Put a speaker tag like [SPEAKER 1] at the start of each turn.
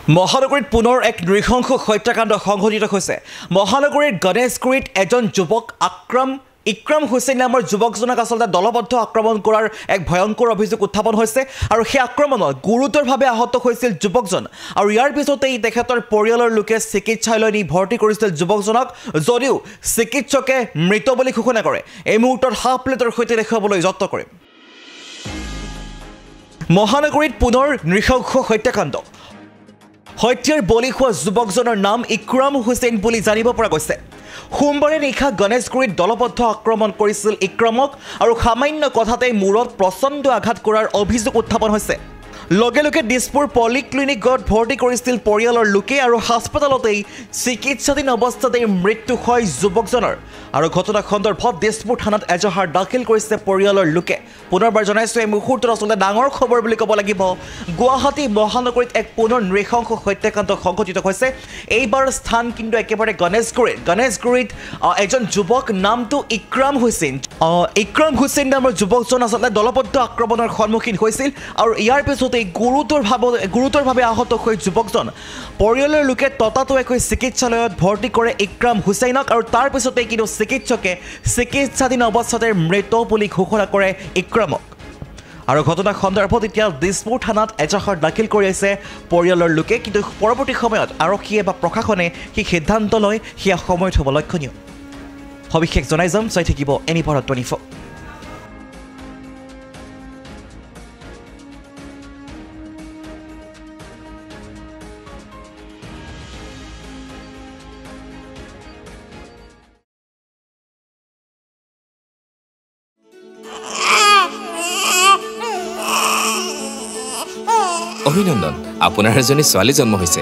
[SPEAKER 1] মহানগৰীত পুনৰ এক নৃশংস হত্যাকাণ্ড সংঘটিত হৈছে। মহানগৰীৰ গণেশগুৰিত এজন যুৱক ইক্ৰাম হুছেইন নামৰ যুৱকজনক আচলতে দলবদ্ধ আক্ৰমণ কৰাৰ এক ভয়ংকৰ অভিযোগ উত্থাপন হৈছে আৰু সেই আক্ৰমণত গুৰুতৰভাৱে আহত হৈছিল যুৱকজন আৰু ইয়াৰ পিছতেই তেখেতৰ পৰিয়ালৰ লোকে চিকিৎসালয়লৈ নি ভৰ্তি কৰিছিল যুৱকজনক, যদিও চিকিৎসকে মৃত বুলি ঘোষণা কৰে। এই মুহূৰ্তত হাফ প্লেটৰ সৈতে দেখুৱাবলৈ যত্ন কৰিম। মহানগৰীত পুনৰ নৃশংস হত্যাকাণ্ড। হত্যাৰ বলি হোৱা যুৱকজনৰ নাম ইক্ৰাম হুছেইন বুলি জানিব পৰা গৈছে। সোমবাৰে নিশা গণেশগুৰিত দলবদ্ধ আক্ৰমণ কৰিছিল ইক্ৰামক আৰু সামান্য কথাতে মূৰত প্ৰচণ্ড আঘাত কৰাৰ অভিযোগ উত্থাপন হৈছে। লগে লগে দিছপুৰ পলিক্লিনিকত ভৰ্তি কৰিছিল পৰিয়ালৰ লোকে আৰু হাস্পতালতেই চিকিৎসাধীন অৱস্থাতেই মৃত্যু হয় যুৱকজনৰ। আৰু ঘটনা সন্দৰ্ভত দিছপুৰ থানাত এজাহাৰ দাখিল কৰিছে পৰিয়ালৰ লোকে। পুনৰবাৰ জনাইছোঁ, এই মুহূৰ্তত আচলতে ডাঙৰ খবৰ বুলি ক'ব লাগিব। গুৱাহাটী মহানগৰীত এক পুনৰ নৃশংস হত্যাকাণ্ড সংঘটিত হৈছে। এইবাৰ স্থান কিন্তু একেবাৰে গণেশগুৰিত এজন যুৱক, নামটো ইক্ৰাম হুছেইন। ইক্ৰাম হুছেইন নামৰ যুৱকজন আচলতে দলবদ্ধ আক্ৰমণৰ সন্মুখীন হৈছিল আৰু ইয়াৰ পিছতে গুৰুতৰভাৱে আহত হৈ যুৱকজন পৰিয়ালৰ লোকে ততাতৈয়াকৈ চিকিৎসালয়ত ভৰ্তি কৰে ইক্ৰাম হুছেইনক আৰু তাৰ পিছতে কিন্তু চিকিৎসকে চিকিৎসাধীন অৱস্থাতে মৃত বুলি ঘোষণা কৰে ইক্ৰামক। আৰু ঘটনা সন্দৰ্ভত এতিয়া দিছপুৰ থানাত এজাহাৰ দাখিল কৰি আছে পৰিয়ালৰ লোকে, কিন্তু পৰৱৰ্তী সময়ত আৰক্ষীয়ে বা প্ৰশাসনে সেই সিদ্ধান্ত লয় সেয়া সময়ত হ'ব লক্ষণীয়। সবিশেষ জনাই যাম, চাই থাকিব এনি ভাৰত 24।
[SPEAKER 2] অভিনন্দন, আপোনাৰ এজনী ছোৱালী জন্ম হৈছে।